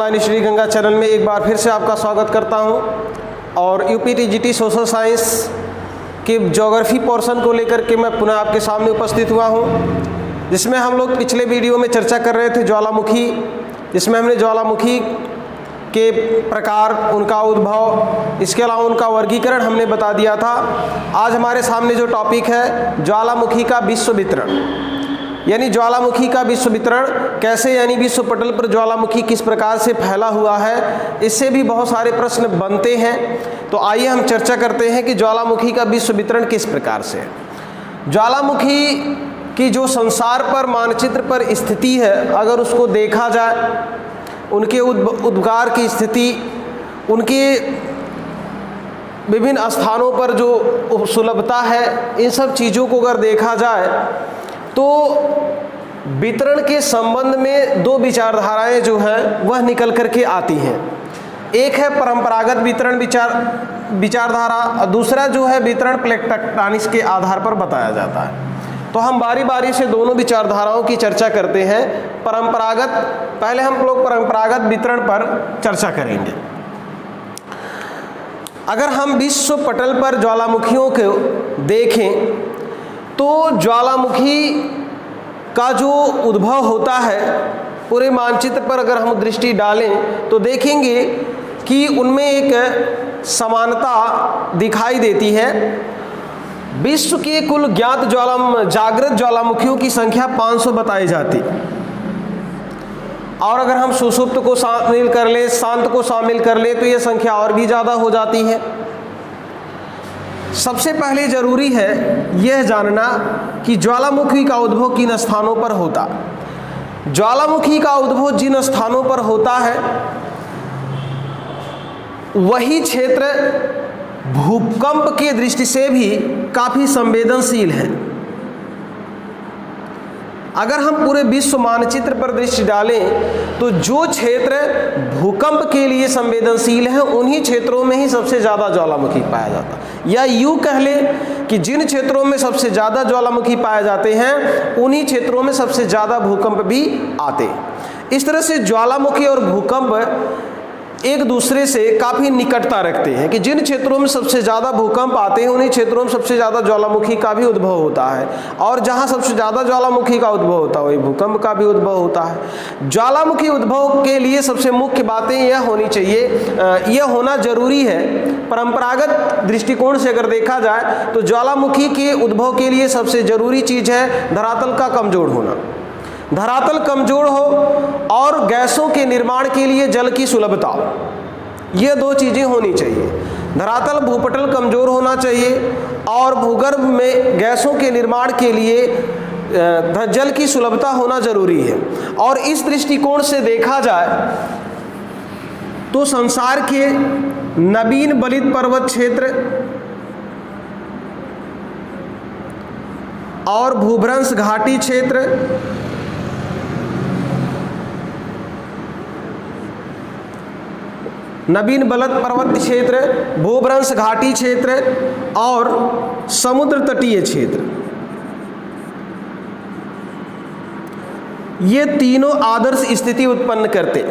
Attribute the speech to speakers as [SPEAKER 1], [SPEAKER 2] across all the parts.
[SPEAKER 1] Online study Ganga channel में एक बार फिर से आपका स्वागत करता हूं और यूपीटीजीटी सोशल साइंस के ज्योग्राफी पोर्शन को लेकर के मैं पुनः आपके सामने उपस्थित हुआ हूं, जिसमें हम लोग पिछले वीडियो में चर्चा कर रहे थे ज्वालामुखी, जिसमें हमने ज्वालामुखी के प्रकार, उनका उद्भव, इसके अलावा उनका वर्गीकरण हमने बता दिया था। आज हमारे सामने जो टॉपिक है ज्वालामुखी का विश्व वितरण, यानी ज्वालामुखी का विश्व वितरण कैसे, यानी विश्व पटल पर ज्वालामुखी किस प्रकार से फैला हुआ है, इससे भी बहुत सारे प्रश्न बनते हैं। तो आइए हम चर्चा करते हैं कि ज्वालामुखी का विश्व वितरण किस प्रकार से है। ज्वालामुखी की जो संसार पर मानचित्र पर स्थिति है, अगर उसको देखा जाए, उनके उद्गार की स्थिति, उनके विभिन्न स्थानों पर जो सुलभता है, इन सब चीज़ों को अगर देखा जाए तो वितरण के संबंध में दो विचारधाराएं जो हैं वह निकल करके आती हैं। एक है परंपरागत वितरण विचारधारा और दूसरा जो है वितरण प्लेट टेक्टोनिक्स के आधार पर बताया जाता है। तो हम बारी बारी से दोनों विचारधाराओं की चर्चा करते हैं। पहले हम लोग परंपरागत वितरण पर चर्चा करेंगे। अगर हम विश्व पटल पर ज्वालामुखियों को देखें तो ज्वालामुखी का जो उद्भव होता है, पूरे मानचित्र पर अगर हम दृष्टि डालें तो देखेंगे कि उनमें एक समानता दिखाई देती है। विश्व के कुल ज्ञात जागृत ज्वालामुखियों की संख्या 500 बताई जाती, और अगर हम सुषुप्त को शामिल कर लें, शांत को शामिल कर लें तो यह संख्या और भी ज़्यादा हो जाती है। सबसे पहले जरूरी है यह जानना कि ज्वालामुखी का उद्भव किन स्थानों पर होता। ज्वालामुखी का उद्भव जिन स्थानों पर होता है वही क्षेत्र भूकंप के दृष्टि से भी काफी संवेदनशील है। अगर हम पूरे विश्व मानचित्र पर दृष्टि डालें तो जो क्षेत्र भूकंप के लिए संवेदनशील है उन्हीं क्षेत्रों में ही सबसे ज़्यादा ज्वालामुखी पाया जाता है, या यूँ कह लें कि जिन क्षेत्रों में सबसे ज़्यादा ज्वालामुखी पाए जाते हैं उन्हीं क्षेत्रों में सबसे ज़्यादा भूकंप भी आते हैं। इस तरह से ज्वालामुखी और भूकंप एक दूसरे से काफ़ी निकटता रखते हैं कि जिन क्षेत्रों में सबसे ज़्यादा भूकंप आते हैं उन्हीं क्षेत्रों में सबसे ज़्यादा ज्वालामुखी का भी उद्भव होता है, और जहाँ सबसे ज़्यादा ज्वालामुखी का उद्भव होता है वही भूकंप का भी उद्भव होता है। ज्वालामुखी उद्भव के लिए सबसे मुख्य बातें यह होनी चाहिए, यह होना जरूरी है। परंपरागत दृष्टिकोण से अगर देखा जाए तो ज्वालामुखी के उद्भव के लिए सबसे ज़रूरी चीज़ है धरातल का कमजोर होना। धरातल कमजोर हो और गैसों के निर्माण के लिए जल की सुलभता, ये दो चीज़ें होनी चाहिए। धरातल भूपटल कमजोर होना चाहिए और भूगर्भ में गैसों के निर्माण के लिए जल की सुलभता होना जरूरी है। और इस दृष्टिकोण से देखा जाए तो संसार के नवीन बलित पर्वत क्षेत्र और भूभ्रंश घाटी क्षेत्र, नवीन बलित पर्वत क्षेत्र, भूभ्रंश घाटी क्षेत्र और समुद्र तटीय क्षेत्र, ये तीनों आदर्श स्थिति उत्पन्न करते।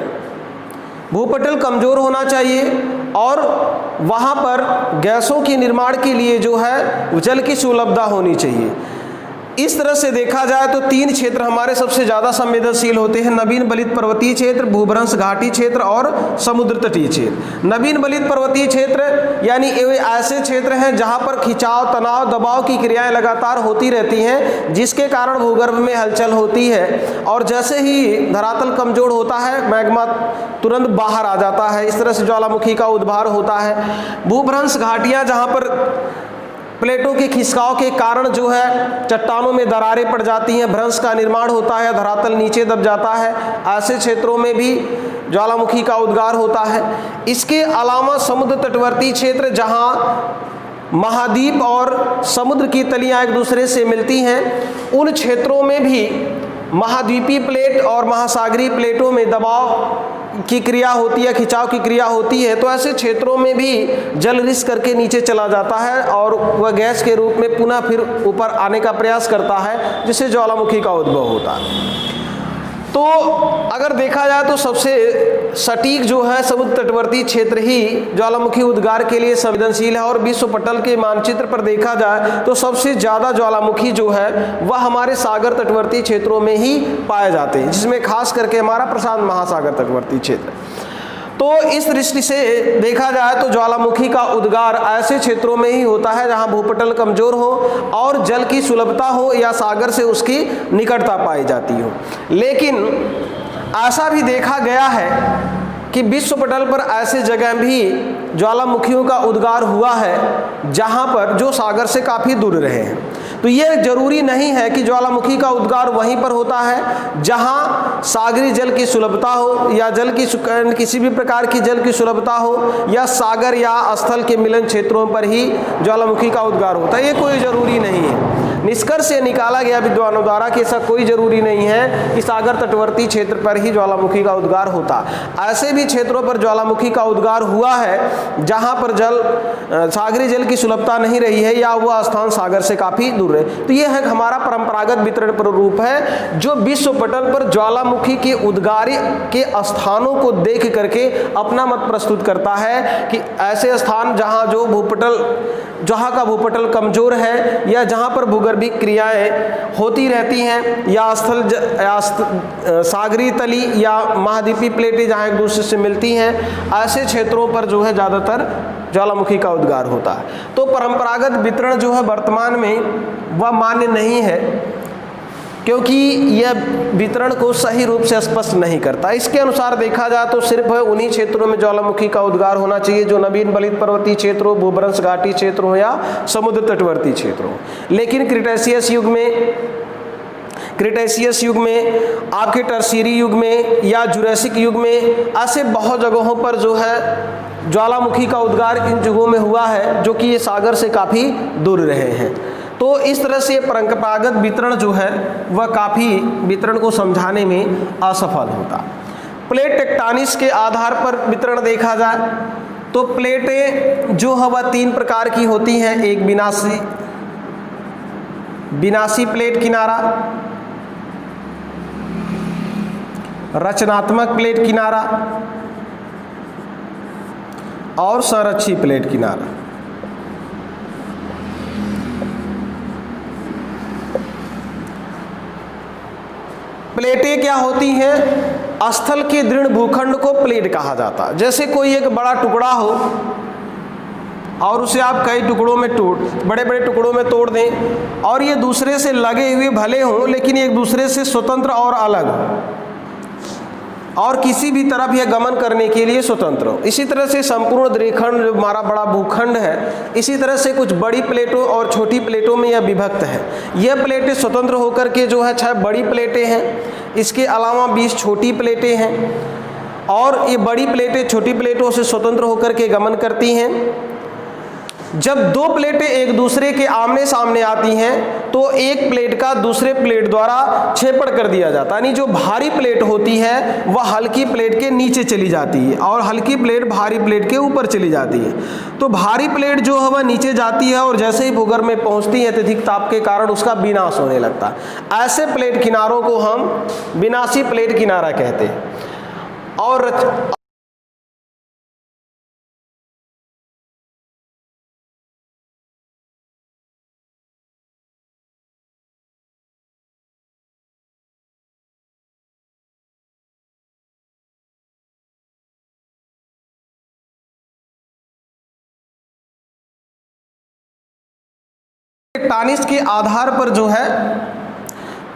[SPEAKER 1] भूपटल कमजोर होना चाहिए और वहाँ पर गैसों के निर्माण के लिए जो है जल की सुलभता होनी चाहिए। इस तरह से देखा जाए तो तीन क्षेत्र हमारे सबसे ज़्यादा संवेदनशील होते हैं, नवीन बलित पर्वतीय क्षेत्र, भूभ्रंश घाटी क्षेत्र और समुद्र तटीय क्षेत्र। नवीन बलित पर्वतीय क्षेत्र यानी ये ऐसे क्षेत्र हैं जहां पर खिंचाव, तनाव, दबाव की क्रियाएं लगातार होती रहती हैं, जिसके कारण भूगर्भ में हलचल होती है, और जैसे ही धरातल कमजोर होता है मैग्मा तुरंत बाहर आ जाता है। इस तरह से ज्वालामुखी का उद्भार होता है। भूभ्रंश घाटियाँ जहाँ पर प्लेटों के खिसकाव के कारण जो है चट्टानों में दरारें पड़ जाती हैं, भ्रंश का निर्माण होता है, धरातल नीचे दब जाता है, ऐसे क्षेत्रों में भी ज्वालामुखी का उद्गार होता है। इसके अलावा समुद्र तटवर्ती क्षेत्र जहां महाद्वीप और समुद्र की तलियां एक दूसरे से मिलती हैं, उन क्षेत्रों में भी महाद्वीपीय प्लेट और महासागरीय प्लेटों में दबाव की क्रिया होती है, खिंचाव की क्रिया होती है, तो ऐसे क्षेत्रों में भी जल रिस करके नीचे चला जाता है और वह गैस के रूप में पुनः फिर ऊपर आने का प्रयास करता है, जिससे ज्वालामुखी का उद्भव होता है। तो अगर देखा जाए तो सबसे सटीक जो है समुद्र तटवर्ती क्षेत्र ही ज्वालामुखी उद्गार के लिए संवेदनशील है। और विश्व पटल के मानचित्र पर देखा जाए तो सबसे ज़्यादा ज्वालामुखी जो है वह हमारे सागर तटवर्ती क्षेत्रों में ही पाए जाते हैं, जिसमें खास करके हमारा प्रशांत महासागर तटवर्ती क्षेत्र। तो इस दृष्टि से देखा जाए तो ज्वालामुखी का उद्गार ऐसे क्षेत्रों में ही होता है जहां भूपटल कमजोर हो और जल की सुलभता हो या सागर से उसकी निकटता पाई जाती हो। लेकिन ऐसा भी देखा गया है कि विश्व पटल पर ऐसे जगह भी ज्वालामुखियों का उद्गार हुआ है जहां पर जो सागर से काफ़ी दूर रहे हैं। तो ये जरूरी नहीं है कि ज्वालामुखी का उद्गार वहीं पर होता है जहां सागरी जल की सुलभता हो या जल की किसी भी प्रकार की जल की सुलभता हो या सागर या स्थल के मिलन क्षेत्रों पर ही ज्वालामुखी का उद्गार होता है। ये कोई जरूरी नहीं है। निष्कर्ष से निकाला गया विद्वानों द्वारा कि ऐसा कोई जरूरी नहीं है कि सागर तटवर्ती क्षेत्र पर ही ज्वालामुखी का उद्गार होता। ऐसे भी क्षेत्रों पर ज्वालामुखी का उद्गार हुआ है जहां पर सागरी जल की सुलभता नहीं रही है या वह स्थान सागर से काफी दूर है। तो यह है हमारा परंपरागत वितरण प्रारूप है जो विश्व पटल पर ज्वालामुखी के उद्गार के स्थानों को देख करके अपना मत प्रस्तुत करता है कि ऐसे स्थान जहां का भूपटल कमजोर है या जहां पर भूगर्भिक क्रियाएं होती रहती हैं या सागरी तली या महाद्वीपीय प्लेटें जहां एक दूसरे से मिलती हैं, ऐसे क्षेत्रों पर जो है ज़्यादातर ज्वालामुखी का उद्गार होता है। तो परंपरागत वितरण जो है वर्तमान में वह मान्य नहीं है क्योंकि यह वितरण को सही रूप से स्पष्ट नहीं करता। इसके अनुसार देखा जाए तो सिर्फ उन्हीं क्षेत्रों में ज्वालामुखी का उद्गार होना चाहिए जो नवीन बलित पर्वतीय क्षेत्र हो, भूभ्रंश घाटी क्षेत्र हो या समुद्र तटवर्ती क्षेत्र हो। लेकिन क्रिटेशियस युग में आपके टर्शियरी युग में या जुरासिक युग में ऐसे बहुत जगहों पर जो है ज्वालामुखी का उद्गार इन जगहों में हुआ है जो कि ये सागर से काफ़ी दूर रहे हैं। तो इस तरह से परंपरागत वितरण जो है वह काफ़ी वितरण को समझाने में असफल होता। प्लेट टेक्टोनिक्स के आधार पर वितरण देखा जाए तो प्लेटें जो है वह 3 प्रकार की होती हैं। एक विनाशी प्लेट किनारा, रचनात्मक प्लेट किनारा और संरक्षी प्लेट किनारा। प्लेटें क्या होती हैं? स्थल के दृढ़ भूखंड को प्लेट कहा जाता है। जैसे कोई एक बड़ा टुकड़ा हो और उसे आप कई टुकड़ों में बड़े बड़े टुकड़ों में तोड़ दें और ये दूसरे से लगे हुए भले हों लेकिन एक दूसरे से स्वतंत्र और अलग और किसी भी तरफ यह गमन करने के लिए स्वतंत्र हो। इसी तरह से संपूर्ण द्विखंड जो हमारा बड़ा भूखंड है, इसी तरह से कुछ बड़ी प्लेटों और छोटी प्लेटों में यह विभक्त है। यह प्लेटें स्वतंत्र होकर के जो है 6 बड़ी प्लेटें हैं, इसके अलावा 20 छोटी प्लेटें हैं और ये बड़ी प्लेटें छोटी प्लेटों से स्वतंत्र होकर के गमन करती हैं। जब 2 प्लेटें एक दूसरे के आमने सामने आती हैं तो एक प्लेट का दूसरे प्लेट द्वारा छेपड़ कर दिया जाता है, यानी जो भारी प्लेट होती है वह हल्की प्लेट के नीचे चली जाती है और हल्की प्लेट भारी प्लेट के ऊपर चली जाती है। तो भारी प्लेट जो है वह नीचे जाती है और जैसे ही भूगर्भ में पहुंचती है अत्यधिक ताप के कारण उसका विनाश होने लगता है। ऐसे प्लेट किनारों को हम विनाशी प्लेट किनारा कहते हैं। और टेक्टोनिक्स के आधार पर जो है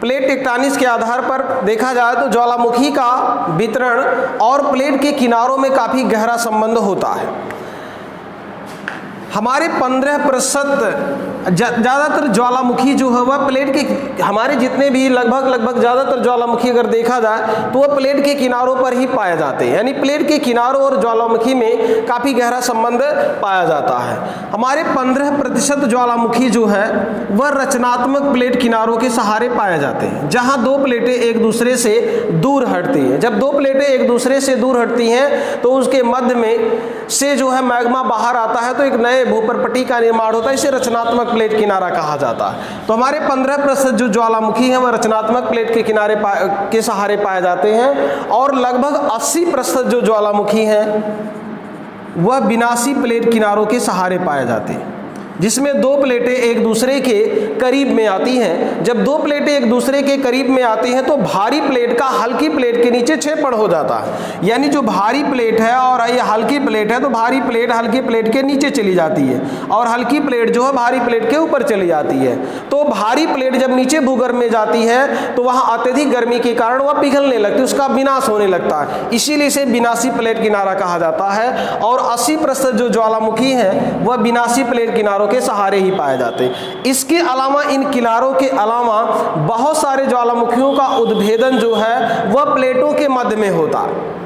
[SPEAKER 1] प्लेट टेक्टोनिक्स के आधार पर देखा जाए तो ज्वालामुखी का वितरण और प्लेट के किनारों में काफ़ी गहरा संबंध होता है। हमारे 15% ज़्यादातर ज्वालामुखी जो है वह प्लेट के, हमारे जितने भी लगभग ज़्यादातर ज्वालामुखी अगर देखा जाए तो वह प्लेट के किनारों पर ही पाए जाते हैं, यानी प्लेट के किनारों और ज्वालामुखी में काफ़ी गहरा संबंध पाया जाता है। हमारे 15% ज्वालामुखी जो है वह रचनात्मक प्लेट किनारों के सहारे पाए जाते हैं, जहाँ 2 प्लेटें एक दूसरे से दूर हटती हैं। जब 2 प्लेटें एक दूसरे से दूर हटती हैं तो उसके मध्य में से जो है मैग्मा बाहर आता है तो एक नए भूपर्पटी का निर्माण होता है, इसे रचनात्मक प्लेट किनारा कहा जाता है। तो हमारे 15% जो ज्वालामुखी हैं वह रचनात्मक प्लेट के किनारे के सहारे पाए जाते हैं, और लगभग 80% जो ज्वालामुखी हैं वह विनाशी प्लेट किनारों के सहारे पाए जाते हैं, जिसमें दो प्लेटें एक दूसरे के करीब में आती हैं। जब दो प्लेटें एक दूसरे के करीब में आती हैं तो भारी प्लेट का हल्की प्लेट के नीचे छेपड़ हो जाता है, यानी जो भारी प्लेट है और ये हल्की प्लेट है तो भारी प्लेट हल्की प्लेट के नीचे चली जाती है और हल्की प्लेट जो है भारी प्लेट के ऊपर चली जाती है। तो भारी प्लेट जब नीचे भूगर्भ में जाती है तो वहाँ अत्यधिक गर्मी के कारण वह पिघलने लगती है, उसका विनाश होने लगता है, इसीलिए इसे विनाशी प्लेट किनारा कहा जाता है। और 80% जो ज्वालामुखी हैं वह विनाशी प्लेट किनारों के सहारे ही पाए जाते हैं। इसके अलावा इन किनारों के अलावा बहुत सारे ज्वालामुखियों का उद्भेदन जो है वह प्लेटों के मध्य में होता है,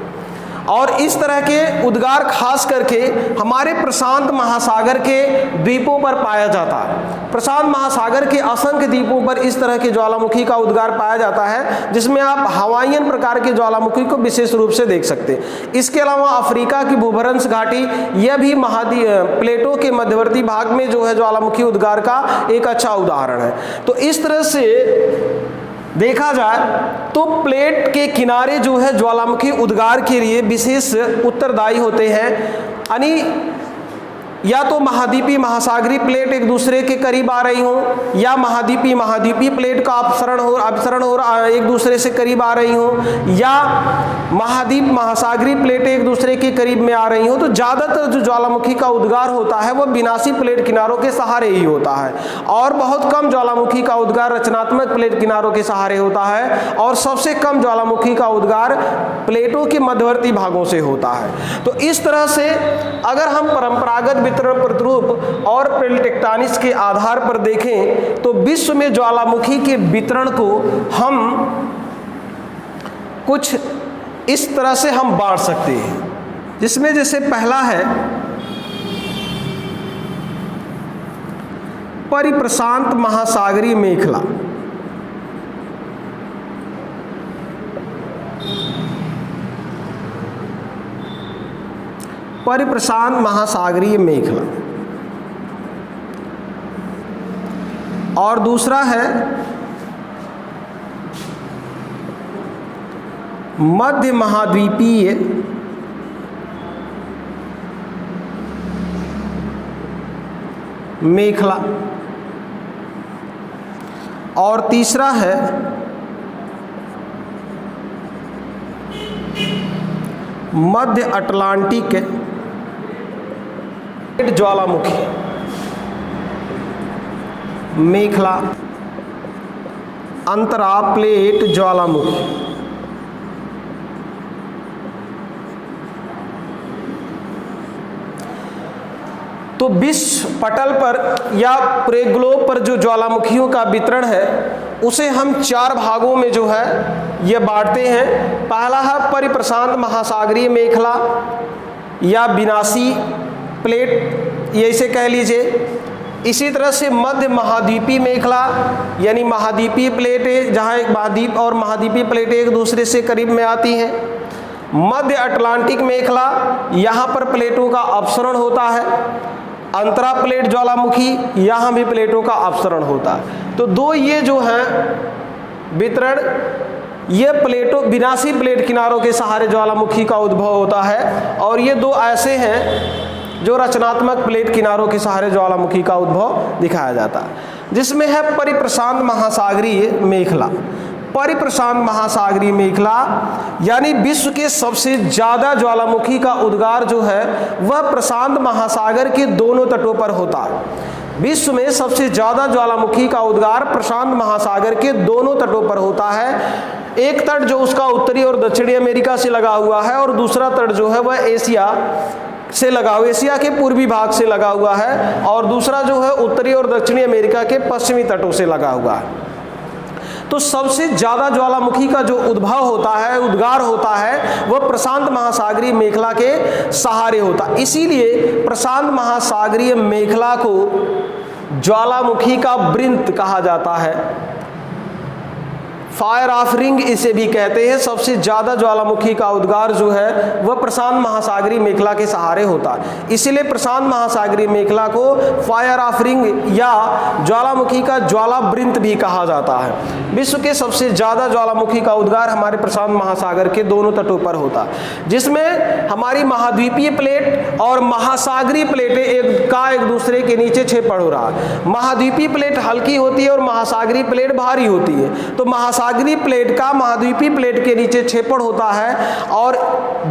[SPEAKER 1] और इस तरह के उद्गार खास करके हमारे प्रशांत महासागर के द्वीपों पर पाया जाता है। प्रशांत महासागर के असंख्य द्वीपों पर इस तरह के ज्वालामुखी का उद्गार पाया जाता है, जिसमें आप हवाईयन प्रकार के ज्वालामुखी को विशेष रूप से देख सकते हैं। इसके अलावा अफ्रीका की भूभरंश घाटी, यह भी प्लेटों के मध्यवर्ती भाग में जो है ज्वालामुखी उद्गार का एक अच्छा उदाहरण है। तो इस तरह से देखा जाए तो प्लेट के किनारे जो है ज्वालामुखी उद्गार के लिए विशेष उत्तरदायी होते हैं, यानी या तो महाद्वीपीय महासागरीय प्लेट एक दूसरे के करीब आ रही हो, या महाद्वीपीय प्लेट का अपसरण हो रहा एक दूसरे से करीब आ रही हो, या महाद्वीप महासागरीय प्लेटें एक दूसरे के करीब में आ रही हो। तो ज़्यादातर जो ज्वालामुखी का उद्गार होता है वह विनाशी प्लेट किनारों के सहारे ही होता है, और बहुत कम ज्वालामुखी का उद्गार रचनात्मक प्लेट किनारों के सहारे होता है, और सबसे कम ज्वालामुखी का उद्गार प्लेटों के मध्यवर्ती भागों से होता है। तो इस तरह से अगर हम परंपरागत वितरण प्रतिरूप और प्लेट टेक्टोनिक्स के आधार पर देखें तो विश्व में ज्वालामुखी के वितरण को हम कुछ इस तरह से हम बांट सकते हैं, जिसमें जैसे पहला है परिप्रशांत महासागरीय मेखला। परिप्रशांत महासागरीय मेखला, और दूसरा है मध्य महाद्वीपीय मेखला, और तीसरा है मध्य अटलांटिक ज्वालामुखी मेखला, अंतरा प्लेट ज्वालामुखी। तो विश्व पटल पर या पूरे ग्लोब पर जो ज्वालामुखियों का वितरण है उसे हम 4 भागों में जो है ये बांटते हैं। पहला है परिप्रशांत महासागरीय मेखला या विनाशी प्लेट, ये इसे कह लीजिए। इसी तरह से मध्य महाद्वीपीय मेखला यानी महाद्वीपीय प्लेटें, जहाँ एक महाद्वीप और महाद्वीपीय प्लेटें एक दूसरे से करीब में आती हैं। मध्य अटलांटिक मेखला, यहाँ पर प्लेटों का अपसरण होता है। अंतरा प्लेट ज्वालामुखी, यहाँ भी प्लेटों का अपसरण होता है। तो दो ये जो हैं वितरण, ये प्लेटों विनाशी प्लेट किनारों के सहारे ज्वालामुखी का उद्भव होता है, और ये दो ऐसे हैं जो रचनात्मक प्लेट किनारों के सहारे ज्वालामुखी का उद्भव दिखाया जाता है, जिसमें है परिप्रशांत महासागरीय मेखला। परिप्रशांत महासागरीय मेखला यानी विश्व के सबसे ज़्यादा ज्वालामुखी का उद्गार जो है वह प्रशांत महासागर के दोनों तटों पर होता है। विश्व में सबसे ज़्यादा ज्वालामुखी का उद्गार प्रशांत महासागर के दोनों तटों पर होता है। एक तट जो उसका उत्तरी और दक्षिणी अमेरिका से लगा हुआ है, और दूसरा तट जो है वह एशिया से लगा हुआ, एशिया के पूर्वी भाग से लगा हुआ है, और दूसरा जो है उत्तरी और दक्षिणी अमेरिका के पश्चिमी तटों से लगा हुआ है। तो सबसे ज़्यादा ज्वालामुखी का जो उद्भव होता है, उद्गार होता है, वह प्रशांत महासागरीय मेखला के सहारे होता है। इसीलिए प्रशांत महासागरीय मेखला को ज्वालामुखी का वृंत कहा जाता है। फायर ऑफ रिंग इसे भी कहते हैं। सबसे ज़्यादा ज्वालामुखी का उद्गार जो है वह प्रशांत महासागरीय मेखला के सहारे होता है। इसीलिए प्रशांत महासागरीय मेखला को फायर ऑफ रिंग या ज्वालामुखी का ज्वालावृंत भी कहा जाता है। विश्व के सबसे ज़्यादा ज्वालामुखी का उद्गार हमारे प्रशांत महासागर के दोनों तटों पर होता है, जिसमें हमारी महाद्वीपीय प्लेट और महासागरीय प्लेटें एक दूसरे के नीचे छेपड़ हो रहा है। महाद्वीपीय प्लेट हल्की होती है और महासागरीय प्लेट भारी होती है। तो महासागरीय प्लेट का महाद्वीपीय प्लेट के नीचे छेपड़ होता है और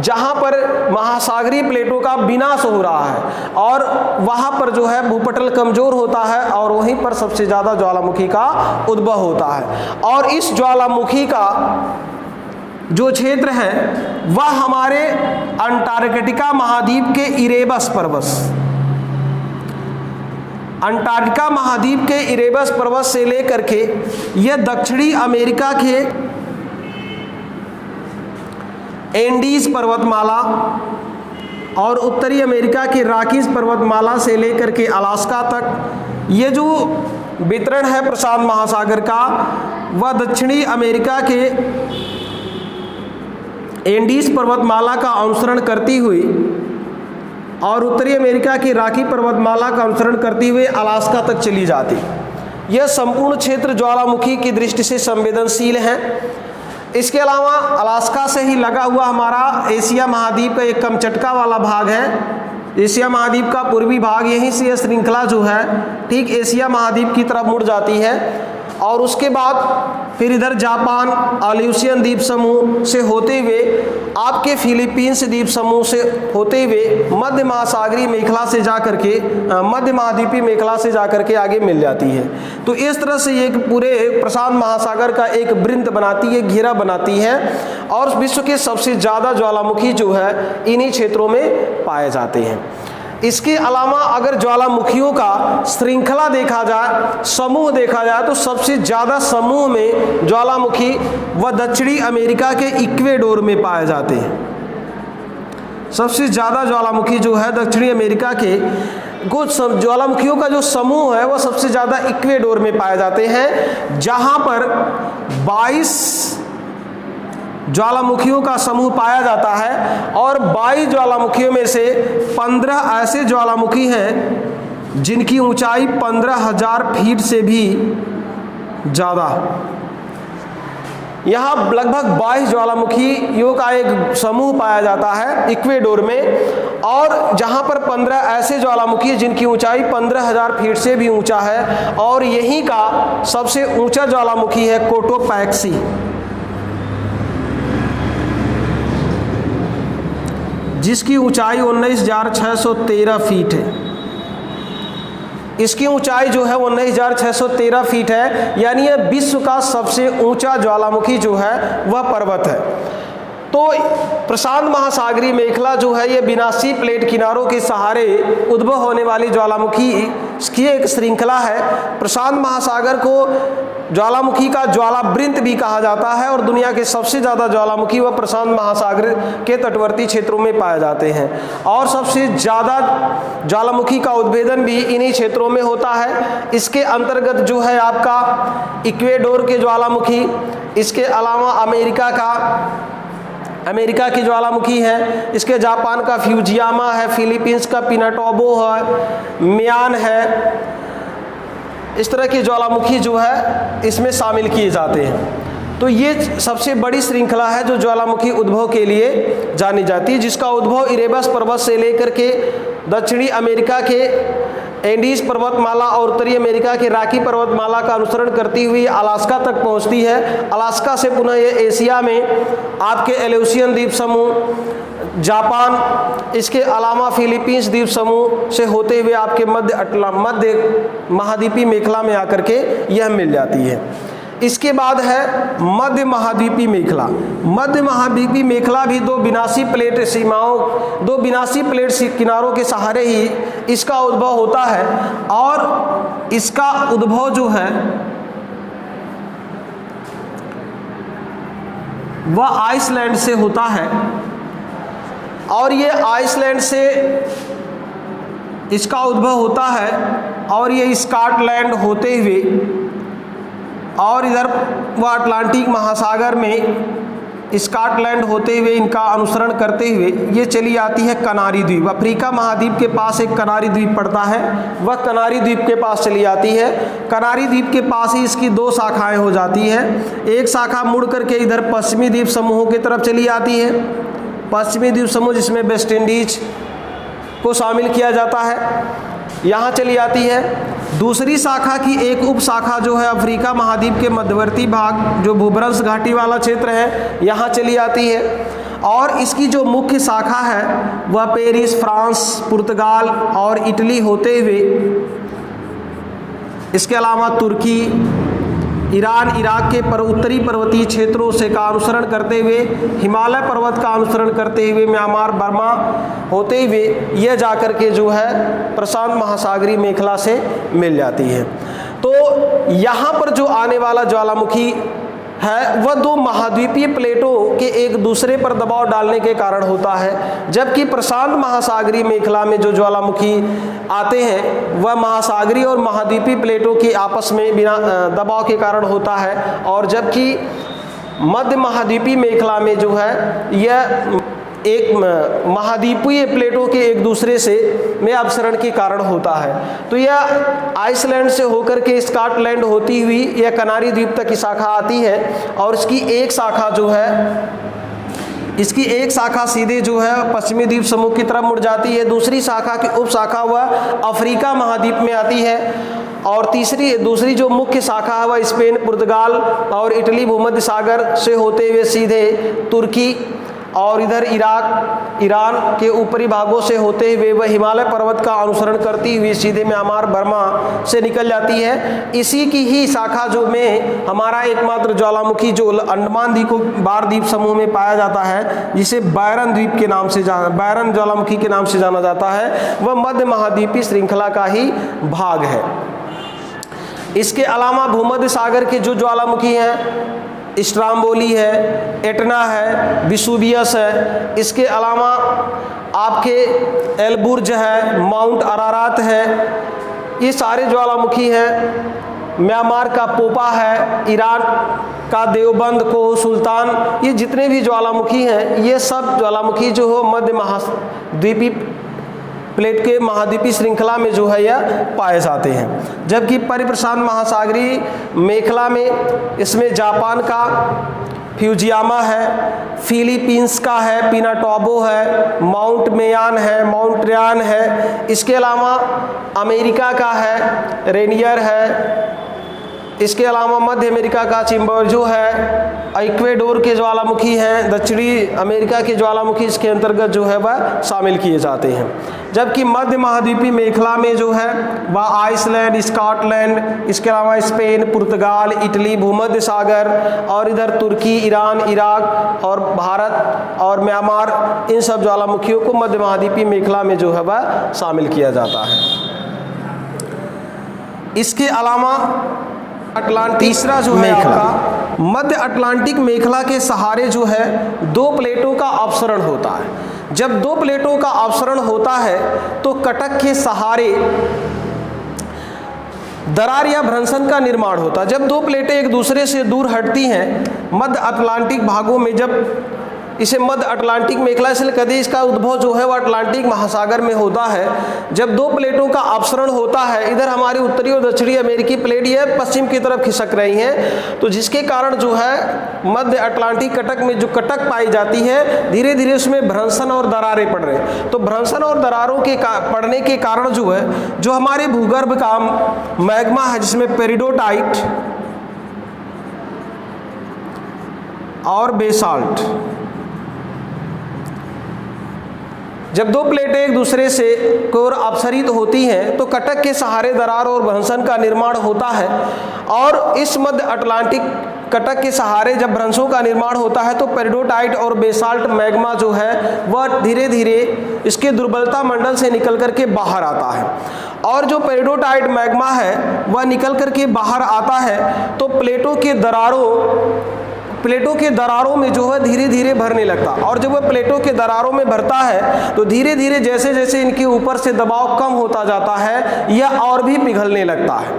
[SPEAKER 1] जहां पर महासागरीय प्लेटों का विनाश हो रहा है और वहां पर जो है भूपटल कमजोर होता है और वहीं पर सबसे ज्यादा ज्वालामुखी का उद्भव होता है। और इस ज्वालामुखी का जो क्षेत्र है वह हमारे अंटार्कटिका महाद्वीप के इरेबस पर्वत, अंटार्कटिका महाद्वीप के इरेबस पर्वत से लेकर के यह दक्षिणी अमेरिका के एंडीज पर्वतमाला और उत्तरी अमेरिका के रॉकीज पर्वतमाला से लेकर के अलास्का तक ये जो वितरण है प्रशांत महासागर का, वह दक्षिणी अमेरिका के एंडीज पर्वतमाला का अनुसरण करती हुई और उत्तरी अमेरिका की रॉकी पर्वतमाला का अनुसरण करती हुए अलास्का तक चली जाती। यह संपूर्ण क्षेत्र ज्वालामुखी की दृष्टि से संवेदनशील है। इसके अलावा अलास्का से ही लगा हुआ हमारा एशिया महाद्वीप का एक कमचटका वाला भाग है। एशिया महाद्वीप का पूर्वी भाग, यहीं से यह श्रृंखला जो है ठीक एशिया महाद्वीप की तरफ मुड़ जाती है और उसके बाद फिर इधर जापान आल्यूसियन द्वीप समूह से होते हुए आपके फिलीपींस द्वीप समूह से होते हुए मध्य महासागरीय मेखला से जाकर के मध्य महाद्वीपीय मेखला से जाकर के आगे मिल जाती है। तो इस तरह से ये पूरे प्रशांत महासागर का एक वृत्त बनाती है, घेरा बनाती है और विश्व के सबसे ज़्यादा ज्वालामुखी जो है इन्हीं क्षेत्रों में पाए जाते हैं। इसके अलावा अगर ज्वालामुखियों का श्रृंखला देखा जाए, समूह देखा जाए, तो सबसे ज़्यादा समूह में ज्वालामुखी व दक्षिणी अमेरिका के इक्वेडोर में पाए जाते हैं। सबसे ज़्यादा ज्वालामुखी जो है दक्षिणी अमेरिका के कुछ ज्वालामुखियों का जो समूह है वह सबसे ज़्यादा इक्वेडोर में पाए जाते हैं, जहाँ पर 22 ज्वालामुखियों का समूह पाया जाता है और 22 ज्वालामुखियों में से 15 ऐसे ज्वालामुखी हैं जिनकी ऊंचाई 15,000 फीट से भी ज़्यादा। यहाँ लगभग 22 ज्वालामुखियों का एक समूह पाया जाता है इक्वेडोर में और जहाँ पर 15 ऐसे ज्वालामुखी हैं जिनकी ऊंचाई 15,000 फीट से भी ऊंचा है और यहीं का सबसे ऊंचा ज्वालामुखी है कोटोपैक्सी, जिसकी ऊंचाई 19,613 फीट है। इसकी ऊंचाई जो है 19,613 फीट है, यानी यह विश्व का सबसे ऊंचा ज्वालामुखी जो है वह पर्वत है। तो प्रशांत महासागरीय मेखला जो है ये विनाशी प्लेट किनारों के सहारे उद्भव होने वाली ज्वालामुखी की एक श्रृंखला है। प्रशांत महासागर को ज्वालामुखी का ज्वालावृंत भी कहा जाता है और दुनिया के सबसे ज़्यादा ज्वालामुखी व प्रशांत महासागर के तटवर्ती क्षेत्रों में पाए जाते हैं और सबसे ज़्यादा ज्वालामुखी का उद्भेदन भी इन्हीं क्षेत्रों में होता है। इसके अंतर्गत जो है आपका इक्वेडोर के ज्वालामुखी, इसके अलावा अमेरिका की ज्वालामुखी है, इसके जापान का फ्यूजियामा है, फिलीपींस का पिनाटोबो है, मियान है। इस तरह की ज्वालामुखी जो है इसमें शामिल किए जाते हैं। तो ये सबसे बड़ी श्रृंखला है जो ज्वालामुखी उद्भव के लिए जानी जाती है, जिसका उद्भव इरेबस पर्वत से लेकर के दक्षिणी अमेरिका के एंडीज पर्वतमाला और उत्तरी अमेरिका के रॉकी पर्वतमाला का अनुसरण करती हुई अलास्का तक पहुंचती है। अलास्का से पुनः ये एशिया में आपके एल्यूसियन द्वीप समूह, जापान, इसके अलावा फिलीपींस द्वीप समूह से होते हुए आपके मध्य महाद्वीपीय मेखला में आकर के यह मिल जाती है। इसके बाद है मध्य महाद्वीपीय मेखला। मध्य महाद्वीपीय मेखला भी दो विनाशी प्लेट किनारों के सहारे ही इसका उद्भव होता है और इसका उद्भव जो है वह आइसलैंड से होता है और ये आइसलैंड से इसका उद्भव होता है और ये स्कॉटलैंड होते हुए और इधर वह अटलांटिक महासागर में स्कॉटलैंड होते हुए इनका अनुसरण करते हुए ये चली आती है कनारी द्वीप। अफ्रीका महाद्वीप के पास एक कनारी द्वीप पड़ता है, वह कनारी द्वीप के पास चली आती है। कनारी द्वीप के पास ही इसकी दो शाखाएं हो जाती है। एक शाखा मुड़ करके इधर पश्चिमी द्वीप समूहों की तरफ चली आती है, पश्चिमी द्वीप समूह जिसमें वेस्ट इंडीज को शामिल किया जाता है, यहाँ चली आती है। दूसरी शाखा की एक उप शाखा जो है अफ्रीका महाद्वीप के मध्यवर्ती भाग जो भूभ्रंश घाटी वाला क्षेत्र है, यहाँ चली आती है। और इसकी जो मुख्य शाखा है वह पेरिस, फ्रांस, पुर्तगाल और इटली होते हुए, इसके अलावा तुर्की, ईरान, इराक के उत्तरी पर्वतीय क्षेत्रों से का अनुसरण करते हुए, हिमालय पर्वत का अनुसरण करते हुए म्यांमार, बर्मा होते हुए यह जाकर के जो है प्रशांत महासागरीय मेखला से मिल जाती है। तो यहाँ पर जो आने वाला ज्वालामुखी है वह दो महाद्वीपीय प्लेटों के एक दूसरे पर दबाव डालने के कारण होता है, जबकि प्रशांत महासागरीय मेखला में जो ज्वालामुखी आते हैं वह महासागरीय और महाद्वीपीय प्लेटों के आपस में बिना दबाव के कारण होता है, और जबकि मध्य महाद्वीपीय मेखला में जो है यह एक महाद्वीपीय प्लेटों के एक दूसरे से में अपसरण के कारण होता है। तो यह आइसलैंड से होकर के स्कॉटलैंड होती हुई यह कनारी द्वीप तक की शाखा आती है, और इसकी एक शाखा जो है, इसकी एक शाखा सीधे जो है पश्चिमी द्वीप समूह की तरफ मुड़ जाती है। दूसरी शाखा की उप शाखा वह अफ्रीका महाद्वीप में आती है, और दूसरी जो मुख्य शाखा है वह स्पेन, पुर्तगाल और इटली भूमध्य सागर से होते हुए सीधे तुर्की और इधर इराक, ईरान के ऊपरी भागों से होते हुए वह हिमालय पर्वत का अनुसरण करती हुई सीधे म्यांमार, बर्मा से निकल जाती है। इसी की ही शाखा जो में हमारा एकमात्र ज्वालामुखी जो अंडमान निकोबार द्वीप समूह में पाया जाता है, जिसे बैरन द्वीप के नाम से बैरन ज्वालामुखी के नाम से जाना जाता है, वह मध्य महाद्वीपीय श्रृंखला का ही भाग है। इसके अलावा भूमध्य सागर के जो ज्वालामुखी हैं, स्ट्राम्बोली है, एटना है, विसुवियस है, इसके अलावा आपके एलबुर्ज है, माउंट अरारात है, ये सारे ज्वालामुखी हैं। म्यांमार का पोपा है, ईरान का देवबंद को सुल्तान, ये जितने भी ज्वालामुखी हैं ये सब ज्वालामुखी जो हो मध्य महाद्वीपीय प्लेट के महाद्वीपीय श्रृंखला में जो है यह पाए जाते हैं। जबकि परिप्रशांत महासागरीय मेखला में इसमें जापान का फ्यूजियामा है, फिलीपींस का है, पिनाटोबो है, माउंट मेयान है, माउंट रियान है, इसके अलावा अमेरिका का है, रेनियर है, इसके अलावा मध्य अमेरिका का चिम्बोर्जो है, इक्वेडोर के ज्वालामुखी हैं, दक्षिणी अमेरिका के ज्वालामुखी इसके अंतर्गत जो है वह शामिल किए जाते हैं। जबकि मध्य महाद्वीपीय मेखला में जो है वह आइसलैंड, स्कॉटलैंड, इसके अलावा स्पेन, पुर्तगाल, इटली, भूमध्य सागर और इधर तुर्की, ईरान, इराक और भारत और म्यांमार, इन सब ज्वालामुखियों को मध्य महाद्वीपीय मेखला में जो है वह शामिल किया जाता है। इसके अलावा तीसरा जो है आपका मध्य अटलांटिक मेखला के सहारे जो है दो प्लेटों का अपसरण होता है। जब दो प्लेटों का अपसरण होता है तो कटक के सहारे दरार या भ्रंशन का निर्माण होता है। जब दो प्लेटें एक दूसरे से दूर हटती हैं मध्य अटलांटिक भागों में, जब इसे मध्य अटलांटिक मेखला इसलिए कहते हैं, इसका उद्भव जो है वह अटलांटिक महासागर में होता है। जब दो प्लेटों का अपसरण होता है, इधर हमारी उत्तरी और दक्षिणी अमेरिकी प्लेट ये पश्चिम की तरफ खिसक रही हैं, तो जिसके कारण जो है मध्य अटलांटिक कटक में जो कटक पाई जाती है धीरे धीरे उसमें भ्रंशन और दरारें पड़ रहे हैं। तो भ्रंशन और दरारों के पड़ने के कारण जो है जो हमारे भूगर्भ का मैग्मा है, जिसमें पेरिडोटाइट और बेसाल्ट, जब दो प्लेटें एक दूसरे से की ओर अपसरित होती हैं तो कटक के सहारे दरार और भ्रंशन का निर्माण होता है। और इस मध्य अटलांटिक कटक के सहारे जब भ्रंशों का निर्माण होता है तो पेरिडोटाइट और बेसाल्ट मैग्मा जो है वह धीरे धीरे इसके दुर्बलता मंडल से निकल करके बाहर आता है। और जो पेरिडोटाइट मैग्मा है वह निकल करके बाहर आता है तो प्लेटों के दरारों में जो है धीरे धीरे भरने लगता, और जब वह प्लेटों के दरारों में भरता है तो धीरे धीरे जैसे जैसे इनके ऊपर से दबाव कम होता जाता है यह और भी पिघलने लगता है।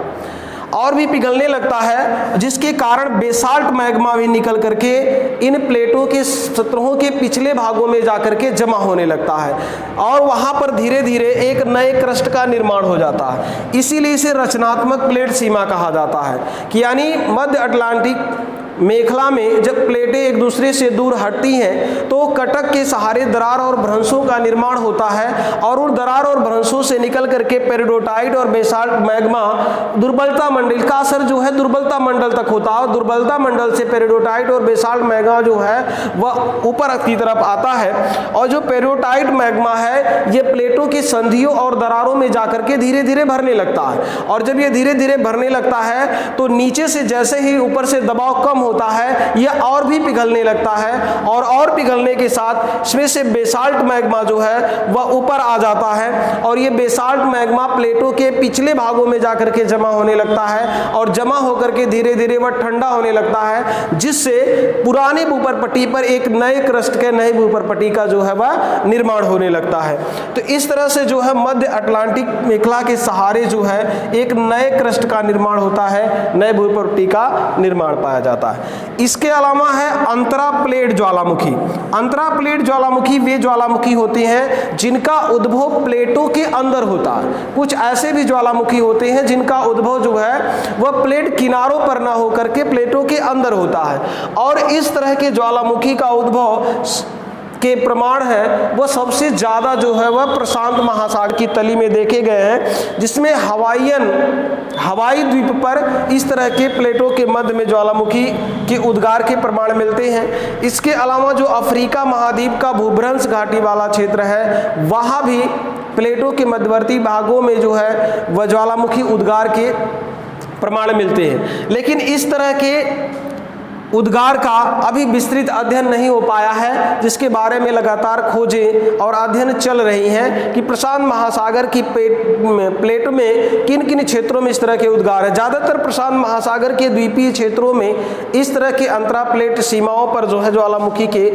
[SPEAKER 1] और भी पिघलने लगता है, जिसके कारण बेसाल्ट मैग्मा भी निकल करके इन प्लेटों के सतहों के पिछले भागों में जाकर के जमा होने लगता है और वहां पर धीरे धीरे एक नए क्रस्ट का निर्माण हो जाता है। इसीलिए इसे रचनात्मक प्लेट सीमा कहा जाता है कि यानी मध्य अटलांटिक मेखला में जब प्लेटें एक दूसरे से दूर हटती हैं तो कटक के सहारे दरार और भ्रंशों का निर्माण होता है और उन दरार और भ्रंशों से निकल करके पेरिडोटाइट और बेसाल्ट मैग्मा दुर्बलता मंडल का असर जो है दुर्बलता मंडल तक होता है और दुर्बलता मंडल से पेरिडोटाइट और बेसाल्ट मैग्मा जो है वह ऊपर की तरफ आता है और जो पेरिडोटाइट मैग्मा है ये प्लेटों की संधियों और दरारों में जाकर के धीरे धीरे भरने लगता है और जब ये धीरे धीरे भरने लगता है तो नीचे से जैसे ही ऊपर से दबाव कम होता है यह और भी पिघलने लगता है और पिघलने के साथ इसमें से बेसाल्ट मैग्मा जो है वह ऊपर आ जाता है और ये बेसाल्ट मैग्मा प्लेटों के पिछले भागों में जाकर के जमा होने लगता है और जमा होकर के धीरे धीरे वह ठंडा होने लगता है, जिससे पुराने भूपरपट्टी पर एक नए क्रस्ट के नए भूपरपट्टी का जो है वह निर्माण होने लगता है। तो इस तरह से जो है मध्य अटलांटिक मेखला के सहारे जो है एक नए क्रस्ट का निर्माण होता है, नए भूपरपट्टी का निर्माण पाया जाता है। इसके अलावा है अंतरा प्लेट ज्वालामुखी। अंतरा प्लेट ज्वालामुखी वे ज्वालामुखी होते हैं जिनका उद्भव प्लेटों के अंदर होता है। कुछ ऐसे भी ज्वालामुखी होते हैं जिनका उद्भव जो है वह प्लेट किनारों पर ना होकर के प्लेटों के अंदर होता है और इस तरह के ज्वालामुखी का उद्भव के प्रमाण है वह सबसे ज़्यादा जो है वह प्रशांत महासागर की तली में देखे गए हैं, जिसमें हवाई द्वीप पर इस तरह के प्लेटों के मध्य में ज्वालामुखी के उद्गार के प्रमाण मिलते हैं। इसके अलावा जो अफ्रीका महाद्वीप का भूभ्रंश घाटी वाला क्षेत्र है वहाँ भी प्लेटों के मध्यवर्ती भागों में जो है वह ज्वालामुखी उद्गार के प्रमाण मिलते हैं, लेकिन इस तरह के उद्गार का अभी विस्तृत अध्ययन नहीं हो पाया है, जिसके बारे में लगातार खोजें और अध्ययन चल रही हैं कि प्रशांत महासागर की प्लेट में किन किन क्षेत्रों में इस तरह के उद्गार है। ज़्यादातर प्रशांत महासागर के द्वीपीय क्षेत्रों में इस तरह के अंतरा प्लेट सीमाओं पर जो है ज्वालामुखी के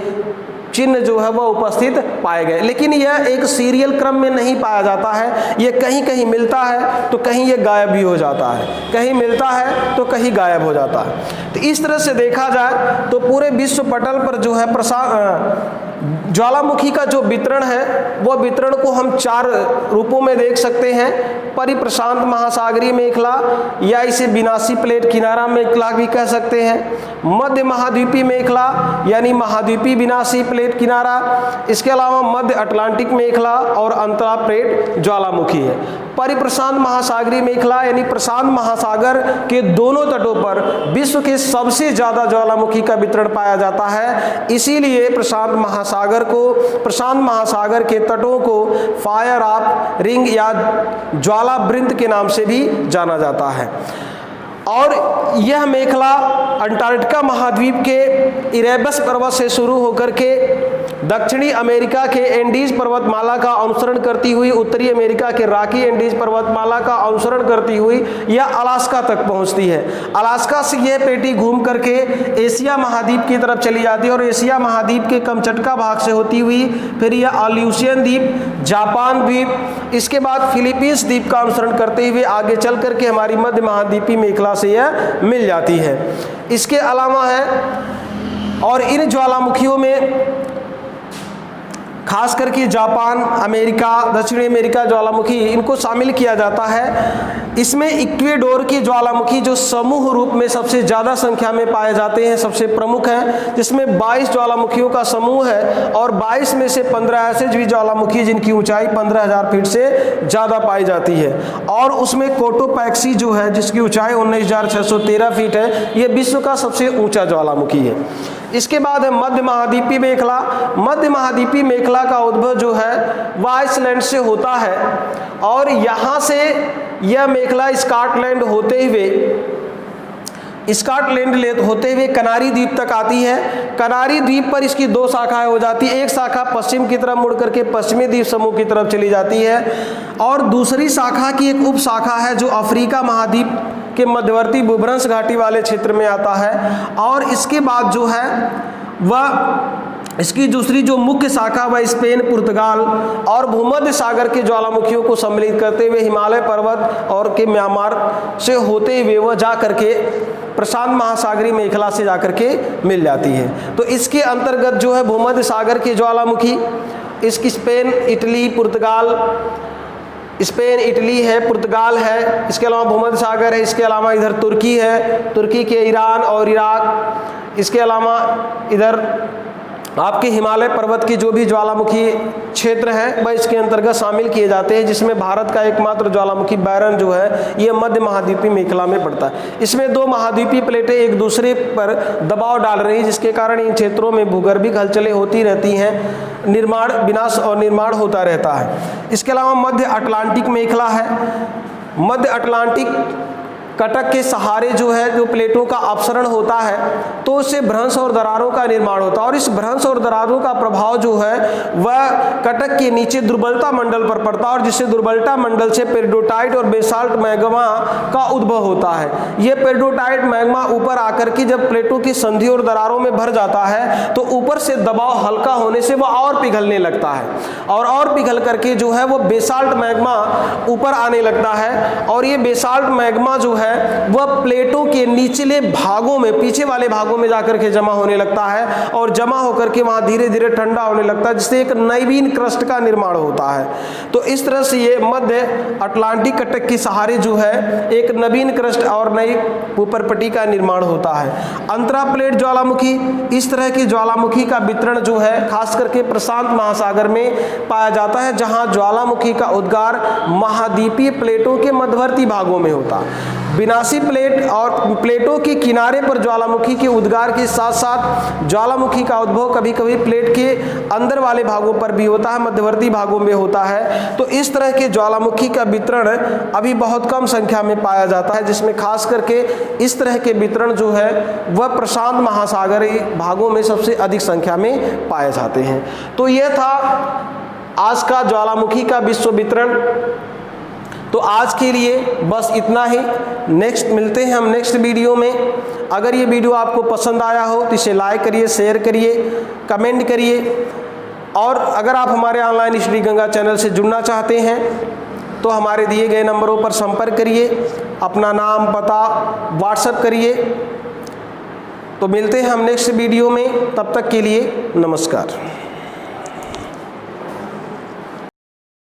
[SPEAKER 1] चिन्ह जो है वह उपस्थित पाए गए, लेकिन यह एक सीरियल क्रम में नहीं पाया जाता है। यह कहीं कहीं मिलता है तो कहीं यह गायब भी हो जाता है, कहीं मिलता है तो कहीं गायब हो जाता है। तो इस तरह से देखा जाए तो पूरे विश्व पटल पर जो है ज्वालामुखी का जो वितरण है वह वितरण को हम 4 रूपों में देख सकते हैं। परिप्रशांत महासागरीय मेखला या इसे विनाशी प्लेट किनारा मेखला भी कह सकते हैं। मध्य महाद्वीपीय मेखला यानी महाद्वीपीय विनाशी प्लेट किनारा, इसके अलावा मध्य अटलांटिक मेखला और अंतरा प्लेट ज्वालामुखी है। परिप्रशांत महासागरीय मेखला यानी प्रशांत महासागर के दोनों तटों पर विश्व के सबसे ज्यादा ज्वालामुखी का वितरण पाया जाता है। इसीलिए प्रशांत महासागर के तटों को फायर ऑफ रिंग या ज्वाला वृंत के नाम से भी जाना जाता है। और यह मेखला अंटार्कटिका महाद्वीप के इरेबस पर्वत से शुरू होकर के दक्षिणी अमेरिका के एंडीज पर्वतमाला का अनुसरण करती हुई उत्तरी अमेरिका के रॉकी एंडीज पर्वतमाला का अनुसरण करती हुई यह अलास्का तक पहुंचती है। अलास्का से यह पेटी घूम करके एशिया महाद्वीप की तरफ चली जाती है और एशिया महाद्वीप के कमचटका भाग से होती हुई फिर यह आल्यूशियन द्वीप, जापान द्वीप, इसके बाद फिलीपींस द्वीप का अनुसरण करते हुए आगे चल करके हमारी मध्य महाद्वीपीय मेखला से यह मिल जाती है। इसके अलावा है और इन ज्वालामुखियों में खास करके जापान, अमेरिका, दक्षिणी अमेरिका ज्वालामुखी इनको शामिल किया जाता है। इसमें इक्वेडोर की ज्वालामुखी जो समूह रूप में सबसे ज़्यादा संख्या में पाए जाते हैं, सबसे प्रमुख हैं, जिसमें 22 ज्वालामुखियों का समूह है और 22 में से 15 ऐसे भी ज्वालामुखी जिनकी ऊंचाई 15,000 फीट से ज़्यादा पाई जाती है और उसमें कोटोपैक्सी जो है जिसकी ऊंचाई 19,613 फीट है, ये विश्व का सबसे ऊँचा ज्वालामुखी है। इसके बाद है मध्य महाद्वीपीय मेखला। मध्य महाद्वीपीय मेखला का उद्भव जो है वह आइसलैंड से होता है और यहाँ से यह मेखला स्कॉटलैंड होते हुए कनारी द्वीप तक आती है। कनारी द्वीप पर इसकी 2 शाखाएं हो जाती है। एक शाखा पश्चिम की तरफ मुड़ करके पश्चिमी द्वीप समूह की तरफ चली जाती है और दूसरी शाखा की एक उप शाखा है जो अफ्रीका महाद्वीप के मध्यवर्ती भूभ्रंश घाटी वाले क्षेत्र में आता है और इसके बाद जो है वह इसकी दूसरी जो मुख्य शाखा वह स्पेन, पुर्तगाल और भूमध्य सागर के ज्वालामुखियों को सम्मिलित करते हुए हिमालय पर्वत और के म्यांमार से होते हुए वह जा करके प्रशांत महासागरीय मेखला से जाकर के मिल जाती है। तो इसके अंतर्गत जो है भूमध्य सागर के ज्वालामुखी, इसकी स्पेन, इटली, इटली है, पुर्तगाल है, इसके अलावा भूमध्य सागर है, इसके अलावा इधर तुर्की है, तुर्की के ईरान और इराक, इसके अलावा इधर आपके हिमालय पर्वत की जो भी ज्वालामुखी क्षेत्र है वह इसके अंतर्गत शामिल किए जाते हैं, जिसमें भारत का एकमात्र ज्वालामुखी बैरन जो है ये मध्य महाद्वीपीय मेखला में पड़ता है। इसमें दो महाद्वीपीय प्लेटें एक दूसरे पर दबाव डाल रही हैं, जिसके कारण इन क्षेत्रों में भूगर्भिक हलचलें होती रहती हैं, निर्माण, विनाश और निर्माण होता रहता है। इसके अलावा मध्य अटलांटिक मेखला है। मध्य अटलांटिक कटक के सहारे जो है जो प्लेटों का अपसरण होता है तो उससे भ्रंश और दरारों का निर्माण होता है, और इस भ्रंश और दरारों का प्रभाव जो है वह कटक के नीचे दुर्बलता मंडल पर पड़ता है, और जिससे दुर्बलता मंडल से पेरिडोटाइट और बेसाल्ट मैग्मा का उद्भव होता है। यह पेरिडोटाइट मैग्मा ऊपर आकर के जब प्लेटों की संधि और दरारों में भर जाता है तो ऊपर से दबाव हल्का होने से वह और पिघलने लगता है, और पिघल करके जो है वह बेसाल्ट मैग्मा ऊपर आने लगता है, और ये बेसाल्ट मैग्मा जो है वह प्लेटों के निचले भागों में, पीछे वाले भागों में जाकर के जमा होने लगता है, और जमा होकर के वहां धीरे धीरे ठंडा होने लगता है, जिससे एक नवीन क्रस्ट का निर्माण होता है। तो इस तरह से ये मध्य अटलांटिक कटक के सहारे जो है एक नवीन क्रस्ट और नई ऊपरपट्टी का निर्माण होता है। अंतरा प्लेट ज्वालामुखी, इस तरह की ज्वालामुखी का वितरण जो है खास करके प्रशांत महासागर में पाया जाता है, जहां ज्वालामुखी का उद्गार महाद्वीपीय प्लेटों के मध्यवर्ती भागों में होता है। विनाशी प्लेट और प्लेटों के किनारे पर ज्वालामुखी के उद्गार के साथ साथ ज्वालामुखी का उद्भव कभी कभी प्लेट के अंदर वाले भागों पर भी होता है, मध्यवर्ती भागों में होता है। तो इस तरह के ज्वालामुखी का वितरण अभी बहुत कम संख्या में पाया जाता है, जिसमें खास करके इस तरह के वितरण जो है वह प्रशांत महासागरीय भागों में सबसे अधिक संख्या में पाए जाते हैं। तो यह था आज का ज्वालामुखी का विश्व वितरण। तो आज के लिए बस इतना ही। नेक्स्ट मिलते हैं हम नेक्स्ट वीडियो में। अगर ये वीडियो आपको पसंद आया हो तो इसे लाइक करिए, शेयर करिए, कमेंट करिए, और अगर आप हमारे ऑनलाइन स्टडी गंगा चैनल से जुड़ना चाहते हैं तो हमारे दिए गए नंबरों पर संपर्क करिए, अपना नाम, पता व्हाट्सएप करिए। तो मिलते हैं हम नेक्स्ट वीडियो में, तब तक के लिए नमस्कार।